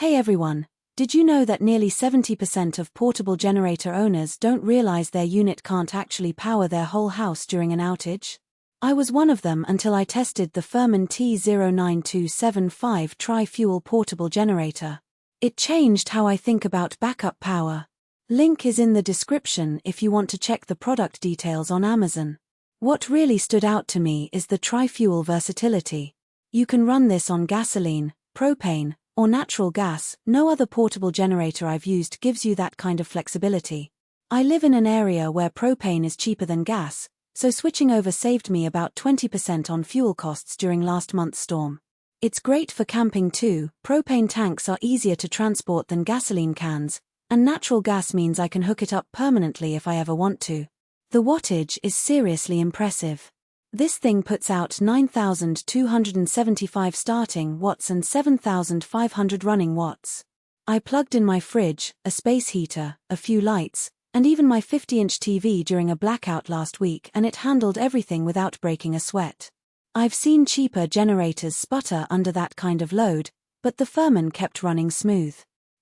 Hey everyone, did you know that nearly 70% of portable generator owners don't realize their unit can't actually power their whole house during an outage? I was one of them until I tested the FIRMAN T09275 tri-fuel portable generator. It changed how I think about backup power. Link is in the description if you want to check the product details on Amazon. What really stood out to me is the tri-fuel versatility. You can run this on gasoline, propane, or natural gas. No other portable generator I've used gives you that kind of flexibility. I live in an area where propane is cheaper than gas, so switching over saved me about 20% on fuel costs during last month's storm. It's great for camping too. Propane tanks are easier to transport than gasoline cans, and natural gas means I can hook it up permanently if I ever want to. The wattage is seriously impressive. This thing puts out 9,275 starting watts and 7,500 running watts. I plugged in my fridge, a space heater, a few lights, and even my 50-inch TV during a blackout last week, and it handled everything without breaking a sweat. I've seen cheaper generators sputter under that kind of load, but the FIRMAN kept running smooth.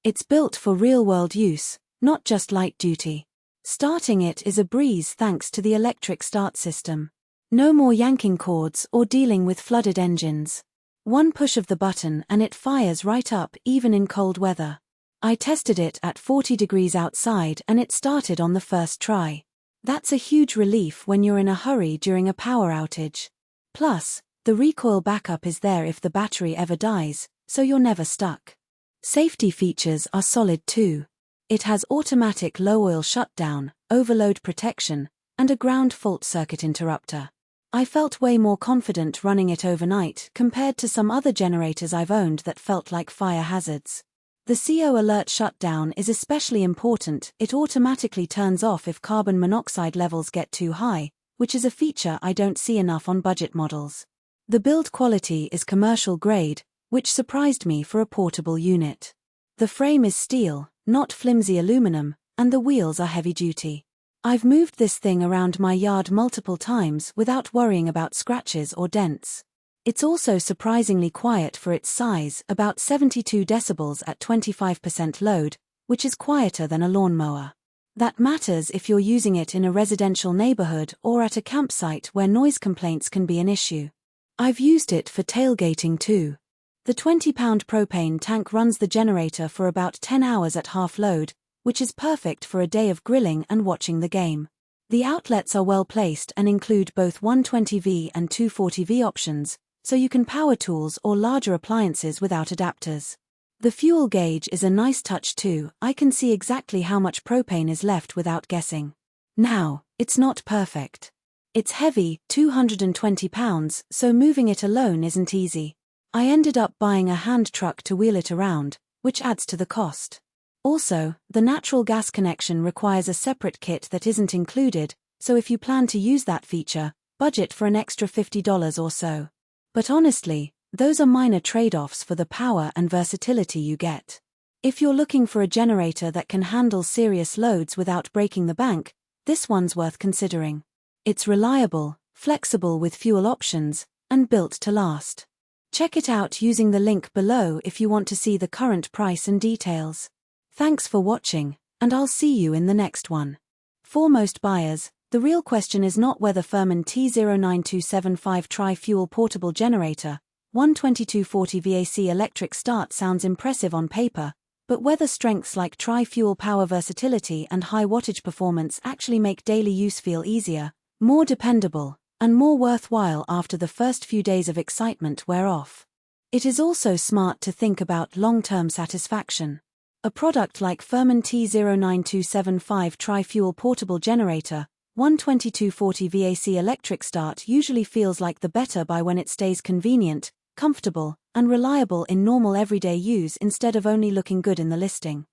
It's built for real-world use, not just light duty. Starting it is a breeze thanks to the electric start system. No more yanking cords or dealing with flooded engines. One push of the button and it fires right up even in cold weather. I tested it at 40 degrees outside and it started on the first try. That's a huge relief when you're in a hurry during a power outage. Plus, the recoil backup is there if the battery ever dies, so you're never stuck. Safety features are solid too. It has automatic low-oil shutdown, overload protection, and a ground fault circuit interrupter. I felt way more confident running it overnight compared to some other generators I've owned that felt like fire hazards. The CO alert shutdown is especially important. It automatically turns off if carbon monoxide levels get too high, which is a feature I don't see enough on budget models. The build quality is commercial grade, which surprised me for a portable unit. The frame is steel, not flimsy aluminum, and the wheels are heavy-duty. I've moved this thing around my yard multiple times without worrying about scratches or dents. It's also surprisingly quiet for its size, about 72 decibels at 25% load, which is quieter than a lawnmower. That matters if you're using it in a residential neighborhood or at a campsite where noise complaints can be an issue. I've used it for tailgating too. The 20-pound propane tank runs the generator for about 10 hours at half load, which is perfect for a day of grilling and watching the game. The outlets are well placed and include both 120V and 240V options, so you can power tools or larger appliances without adapters. The fuel gauge is a nice touch too. I can see exactly how much propane is left without guessing. Now, it's not perfect. It's heavy, 220 pounds, so moving it alone isn't easy. I ended up buying a hand truck to wheel it around, which adds to the cost. Also, the natural gas connection requires a separate kit that isn't included, so if you plan to use that feature, budget for an extra $50 or so. But honestly, those are minor trade-offs for the power and versatility you get. If you're looking for a generator that can handle serious loads without breaking the bank, this one's worth considering. It's reliable, flexible with fuel options, and built to last. Check it out using the link below if you want to see the current price and details. Thanks for watching, and I'll see you in the next one. For most buyers, the real question is not whether FIRMAN T09275 tri-fuel portable generator, 12240 VAC electric start sounds impressive on paper, but whether strengths like tri-fuel power versatility and high wattage performance actually make daily use feel easier, more dependable, and more worthwhile after the first few days of excitement wear off. It is also smart to think about long-term satisfaction. A product like FIRMAN T09275 tri-fuel portable generator, 12240 VAC electric start usually feels like the better buy when it stays convenient, comfortable, and reliable in normal everyday use instead of only looking good in the listing.